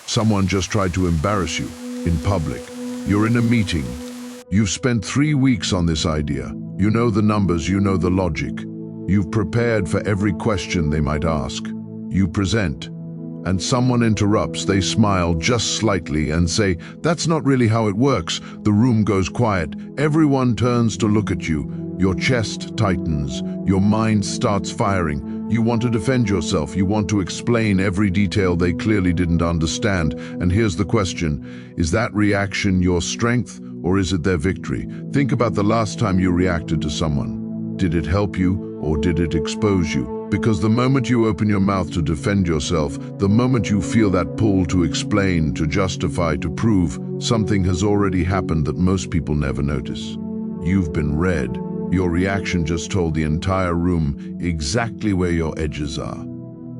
Someone just tried to embarrass you in public. You're in a meeting. You've spent 3 weeks on this idea. You know the numbers, you know the logic. You've prepared for every question they might ask. You present, and someone interrupts. They smile just slightly and say, "That's not really how it works." The room goes quiet. Everyone turns to look at you. Your chest tightens. Your mind starts firing. You want to defend yourself. You want to explain every detail they clearly didn't understand. And here's the question: is that reaction your strength, or is it their victory? Think about the last time you reacted to someone. Did it help you, or did it expose you? Because the moment you open your mouth to defend yourself, the moment you feel that pull to explain, to justify, to prove, something has already happened that most people never notice. You've been read. Your reaction just told the entire room exactly where your edges are,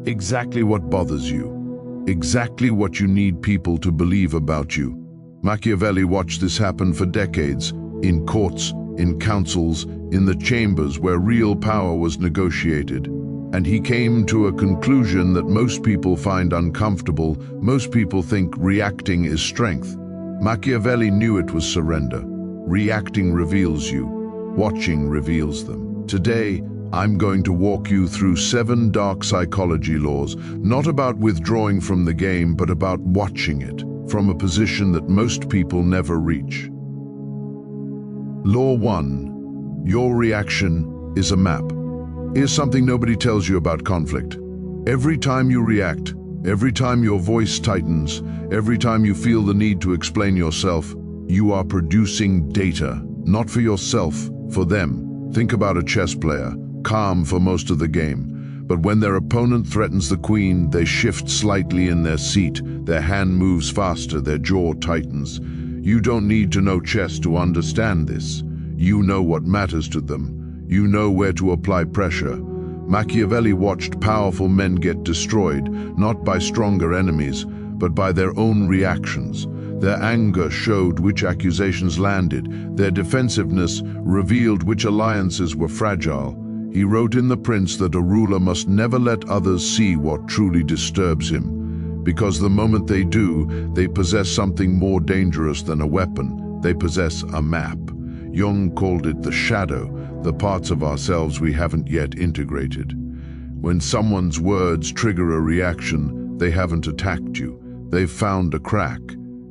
exactly what bothers you, exactly what you need people to believe about you. Machiavelli watched this happen for decades, in courts, in councils, in the chambers where real power was negotiated. And he came to a conclusion that most people find uncomfortable. Most people think reacting is strength. Machiavelli knew it was surrender. Reacting reveals you. Watching reveals them. Today, I'm going to walk you through 7 dark psychology laws, not about withdrawing from the game, but about watching it from a position that most people never reach. Law 1. Your reaction is a map. Here's something nobody tells you about conflict. Every time you react, every time your voice tightens, every time you feel the need to explain yourself, you are producing data, not for yourself, for them. Think about a chess player, calm for most of the game. But when their opponent threatens the queen, they shift slightly in their seat, their hand moves faster, their jaw tightens. You don't need to know chess to understand this. You know what matters to them. You know where to apply pressure. Machiavelli watched powerful men get destroyed, not by stronger enemies, but by their own reactions. Their anger showed which accusations landed. Their defensiveness revealed which alliances were fragile. He wrote in The Prince that a ruler must never let others see what truly disturbs him, because the moment they do, they possess something more dangerous than a weapon. They possess a map. Jung called it the shadow, the parts of ourselves we haven't yet integrated. When someone's words trigger a reaction, they haven't attacked you. They've found a crack.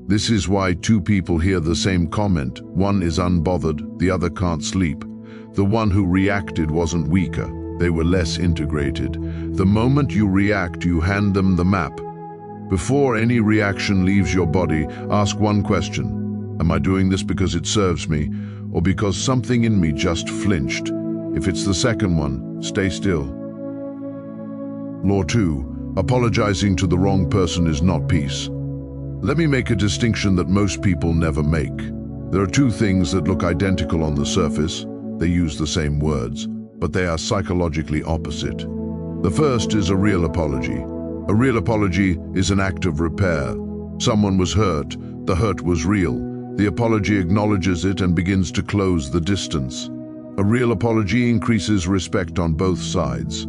This is why 2 people hear the same comment. One is unbothered, the other can't sleep. The one who reacted wasn't weaker, they were less integrated. The moment you react, you hand them the map. Before any reaction leaves your body, ask one question. Am I doing this because it serves me, or because something in me just flinched? If it's the second one, stay still. Law 2. Apologizing to the wrong person is not peace. Let me make a distinction that most people never make. There are 2 things that look identical on the surface. They use the same words, but they are psychologically opposite. The first is a real apology. A real apology is an act of repair. Someone was hurt. The hurt was real. The apology acknowledges it and begins to close the distance. A real apology increases respect on both sides.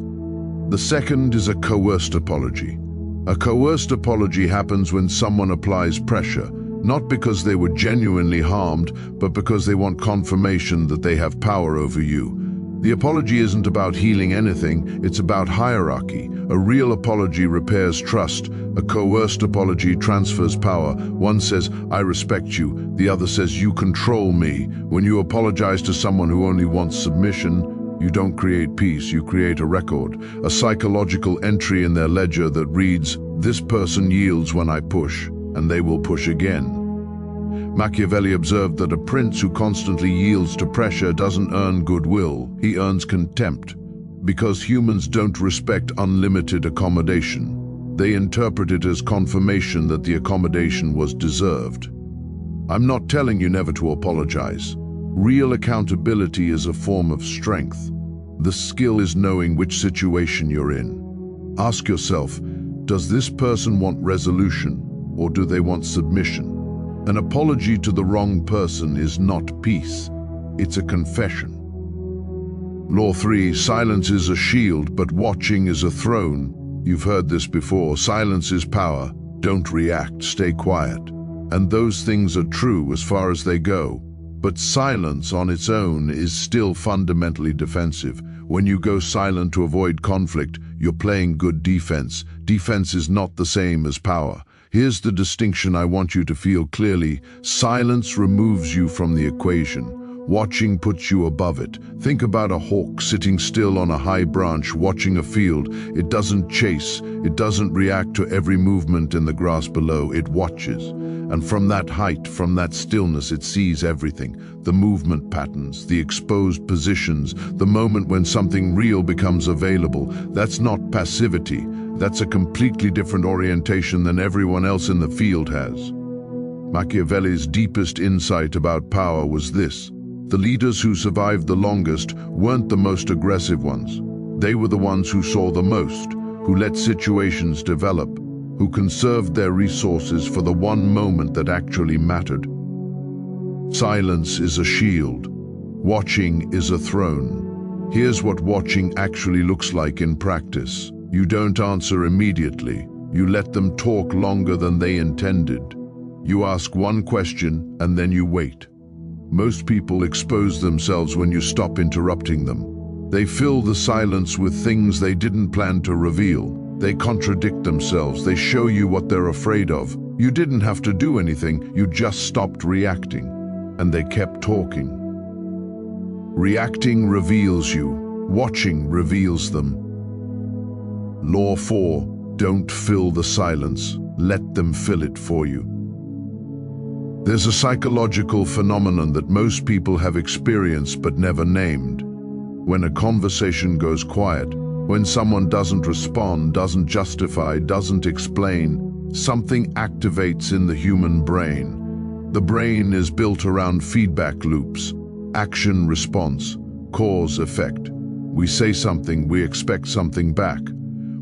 The second is a coerced apology. A coerced apology happens when someone applies pressure, not because they were genuinely harmed, but because they want confirmation that they have power over you. The apology isn't about healing anything, it's about hierarchy. A real apology repairs trust. A coerced apology transfers power. One says, "I respect you." The other says, "You control me." When you apologize to someone who only wants submission, you don't create peace, you create a record, a psychological entry in their ledger that reads, "This person yields when I push, and they will push again." Machiavelli observed that a prince who constantly yields to pressure doesn't earn goodwill, he earns contempt. Because humans don't respect unlimited accommodation. They interpret it as confirmation that the accommodation was deserved. I'm not telling you never to apologize. Real accountability is a form of strength. The skill is knowing which situation you're in. Ask yourself, does this person want resolution, or do they want submission? An apology to the wrong person is not peace, it's a confession. Law 3, silence is a shield, but watching is a throne. You've heard this before. Silence is power, Don't react, stay quiet. And those things are true as far as they go. But silence on its own is still fundamentally defensive. When you go silent to avoid conflict, you're playing good defense. Defense is not the same as power. Here's the distinction I want you to feel clearly. Silence removes you from the equation. Watching puts you above it. Think about a hawk sitting still on a high branch watching a field. It doesn't chase. It doesn't react to every movement in the grass below. It watches. And from that height, from that stillness, it sees everything. The movement patterns, the exposed positions, the moment when something real becomes available. That's not passivity. That's a completely different orientation than everyone else in the field has. Machiavelli's deepest insight about power was this. The leaders who survived the longest weren't the most aggressive ones. They were the ones who saw the most, who let situations develop, who conserved their resources for the one moment that actually mattered. Silence is a shield. Watching is a throne. Here's what watching actually looks like in practice. You don't answer immediately. You let them talk longer than they intended. You ask one question and then you wait. Most people expose themselves when you stop interrupting them. They fill the silence with things they didn't plan to reveal. They contradict themselves. They show you what they're afraid of. You didn't have to do anything. You just stopped reacting. And they kept talking. Reacting reveals you. Watching reveals them. Law 4. Don't fill the silence. Let them fill it for you. There's a psychological phenomenon that most people have experienced but never named. When a conversation goes quiet, when someone doesn't respond, doesn't justify, doesn't explain, something activates in the human brain. The brain is built around feedback loops, action, response, cause, effect. We say something, we expect something back.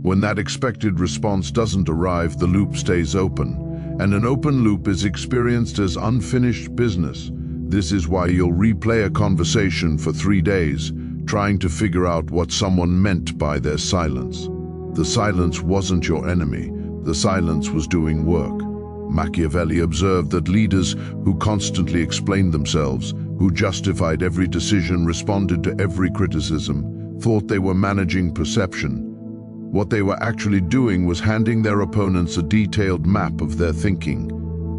When that expected response doesn't arrive, the loop stays open. And an open loop is experienced as unfinished business. This is why you'll replay a conversation for 3 days, trying to figure out what someone meant by their silence. The silence wasn't your enemy. The silence was doing work. Machiavelli observed that leaders who constantly explained themselves, who justified every decision, responded to every criticism, thought they were managing perception. What they were actually doing was handing their opponents a detailed map of their thinking.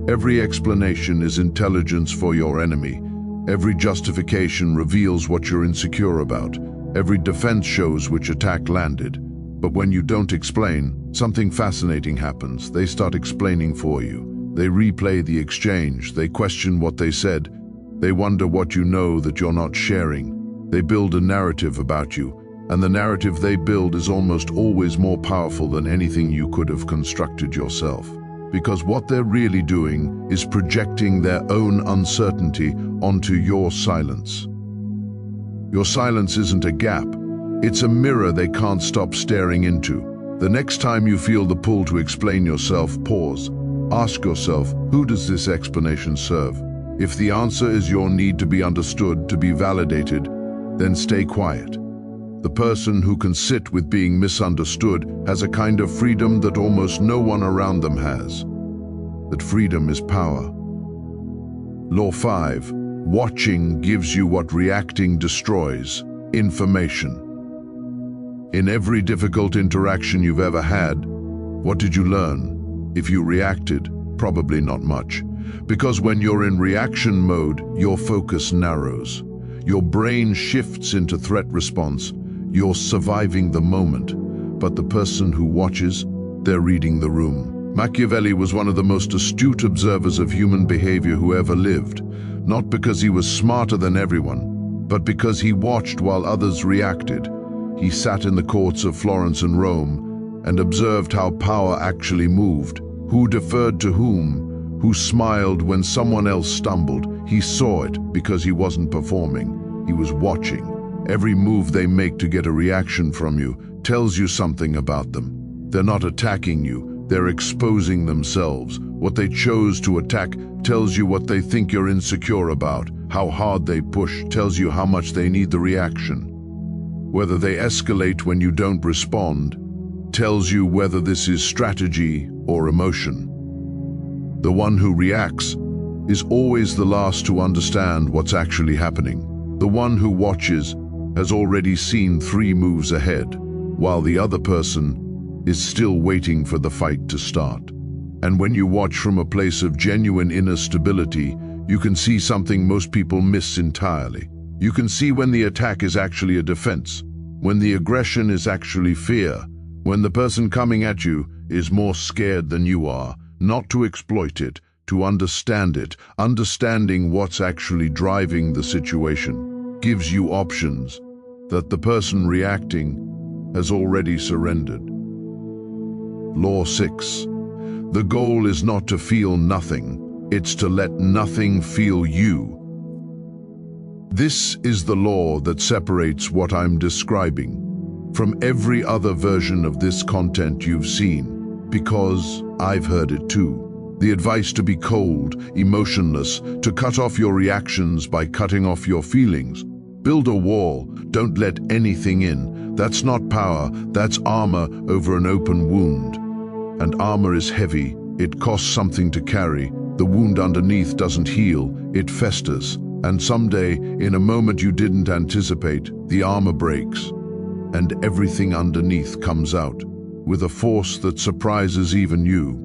Every explanation is intelligence for your enemy. Every justification reveals what you're insecure about. Every defense shows which attack landed. But when you don't explain, something fascinating happens. They start explaining for you. They replay the exchange. They question what they said. They wonder what you know that you're not sharing. They build a narrative about you. And the narrative they build is almost always more powerful than anything you could have constructed yourself. Because what they're really doing is projecting their own uncertainty onto your silence. Your silence isn't a gap. It's a mirror they can't stop staring into. The next time you feel the pull to explain yourself, pause. Ask yourself, who does this explanation serve? If the answer is your need to be understood, to be validated, then stay quiet. The person who can sit with being misunderstood has a kind of freedom that almost no one around them has. That freedom is power. Law 5. Watching gives you what reacting destroys: information. In every difficult interaction you've ever had, what did you learn? If you reacted, probably not much. Because when you're in reaction mode, your focus narrows. Your brain shifts into threat response. You're surviving the moment, but the person who watches, they're reading the room. Machiavelli was one of the most astute observers of human behavior who ever lived, not because he was smarter than everyone, but because he watched while others reacted. He sat in the courts of Florence and Rome and observed how power actually moved, who deferred to whom, who smiled when someone else stumbled. He saw it because he wasn't performing, he was watching. Every move they make to get a reaction from you tells you something about them. They're not attacking you, they're exposing themselves. What they chose to attack tells you what they think you're insecure about. How hard they push tells you how much they need the reaction. Whether they escalate when you don't respond, tells you whether this is strategy or emotion. The one who reacts is always the last to understand what's actually happening. The one who watches has already seen 3 moves ahead, while the other person is still waiting for the fight to start. And when you watch from a place of genuine inner stability, you can see something most people miss entirely. You can see when the attack is actually a defense, when the aggression is actually fear, when the person coming at you is more scared than you are, not to exploit it, to understand it. Understanding what's actually driving the situation gives you options that the person reacting has already surrendered. Law 6. The goal is not to feel nothing, it's to let nothing feel you. This is the law that separates what I'm describing from every other version of this content you've seen, because I've heard it too. The advice to be cold, emotionless, to cut off your reactions by cutting off your feelings. Build a wall, don't let anything in. That's not power, that's armor over an open wound. And armor is heavy, it costs something to carry. The wound underneath doesn't heal, it festers. And someday, in a moment you didn't anticipate, the armor breaks, and everything underneath comes out, with a force that surprises even you.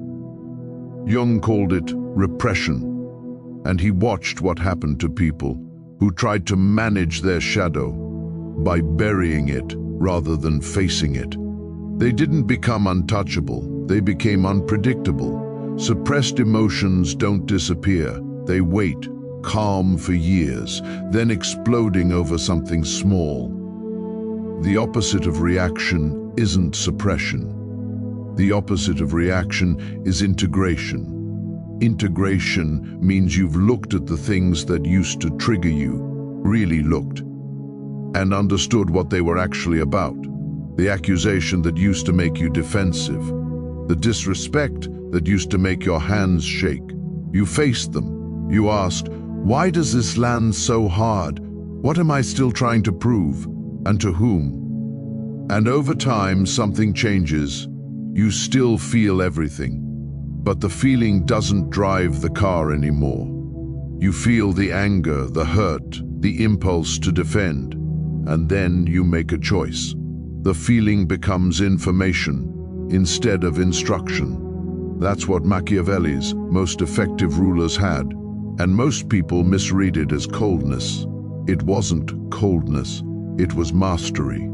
Jung called it repression, and he watched what happened to people who tried to manage their shadow by burying it rather than facing it. They didn't become untouchable, they became unpredictable. Suppressed emotions don't disappear, they wait, calm for years, then exploding over something small. The opposite of reaction isn't suppression. The opposite of reaction is integration. Integration means you've looked at the things that used to trigger you, really looked, and understood what they were actually about. The accusation that used to make you defensive, the disrespect that used to make your hands shake. You faced them. You asked, why does this land so hard? What am I still trying to prove? And to whom? And over time, something changes. You still feel everything, but the feeling doesn't drive the car anymore. You feel the anger, the hurt, the impulse to defend, and then you make a choice. The feeling becomes information instead of instruction. That's what Machiavelli's most effective rulers had, and most people misread it as coldness. It wasn't coldness, it was mastery.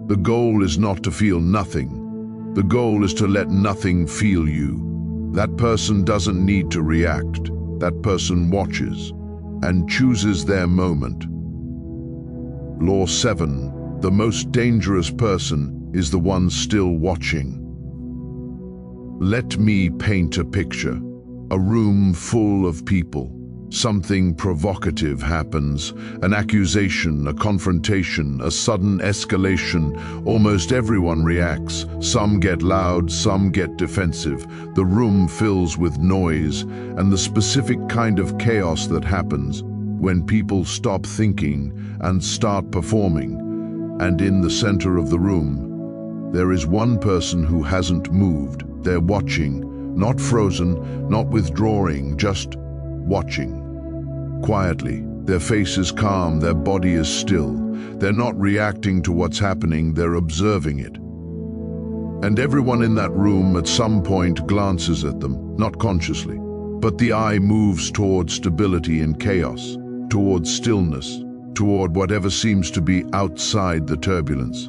The goal is not to feel nothing. The goal is to let nothing feel you. That person doesn't need to react. That person watches and chooses their moment. Law 7. The most dangerous person is the one still watching. Let me paint a picture. A room full of people. Something provocative happens, an accusation, a confrontation, a sudden escalation. Almost everyone reacts. Some get loud, some get defensive. The room fills with noise, and the specific kind of chaos that happens when people stop thinking and start performing. And in the center of the room, there is one person who hasn't moved. They're watching, not frozen, not withdrawing, just watching. Quietly, their face is calm, their body is still. They're not reacting to what's happening, they're observing it. And everyone in that room at some point glances at them, not consciously, but the eye moves toward stability in chaos, toward stillness, toward whatever seems to be outside the turbulence.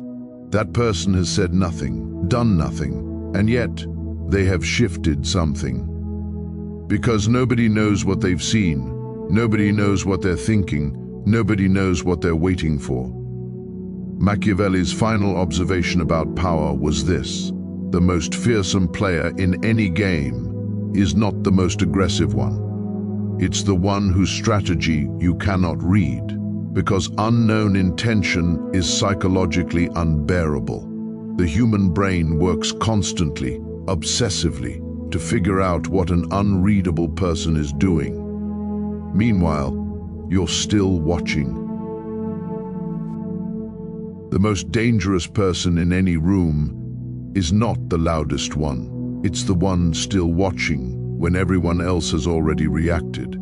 That person has said nothing, done nothing, and yet they have shifted something. Because nobody knows what they've seen, nobody knows what they're thinking, nobody knows what they're waiting for. Machiavelli's final observation about power was this: the most fearsome player in any game is not the most aggressive one. It's the one whose strategy you cannot read, because unknown intention is psychologically unbearable. The human brain works constantly, obsessively, to figure out what an unreadable person is doing. Meanwhile, you're still watching. The most dangerous person in any room is not the loudest one. It's the one still watching when everyone else has already reacted,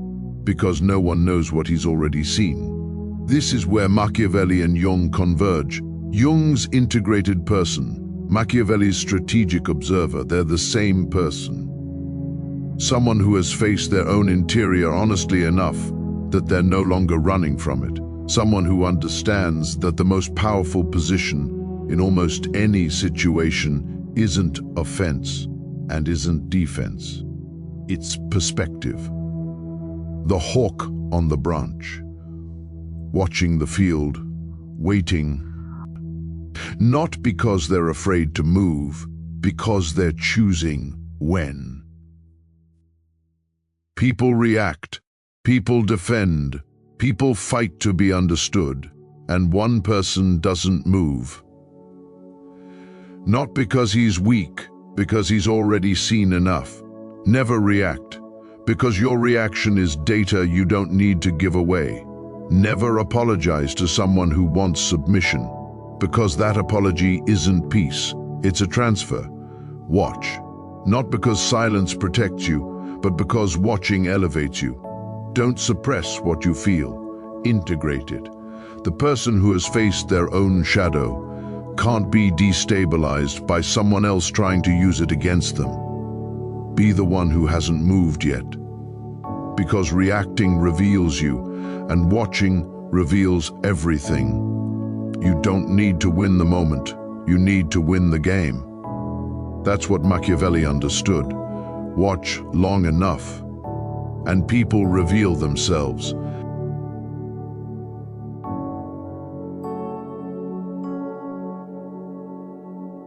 because no one knows what he's already seen. This is where Machiavelli and Jung converge. Jung's integrated person, Machiavelli's strategic observer, they're the same person. Someone who has faced their own interior honestly enough that they're no longer running from it. Someone who understands that the most powerful position in almost any situation isn't offense and isn't defense. It's perspective. The hawk on the branch, watching the field, waiting, not because they're afraid to move, because they're choosing when. People react, people defend, people fight to be understood, and one person doesn't move. Not because he's weak, because he's already seen enough. Never react, because your reaction is data you don't need to give away. Never apologize to someone who wants submission, because that apology isn't peace, it's a transfer. Watch, not because silence protects you, but because watching elevates you. Don't suppress what you feel, integrate it. The person who has faced their own shadow can't be destabilized by someone else trying to use it against them. Be the one who hasn't moved yet, because reacting reveals you, and watching reveals everything. You don't need to win the moment, you need to win the game. That's what Machiavelli understood. Watch long enough, and people reveal themselves,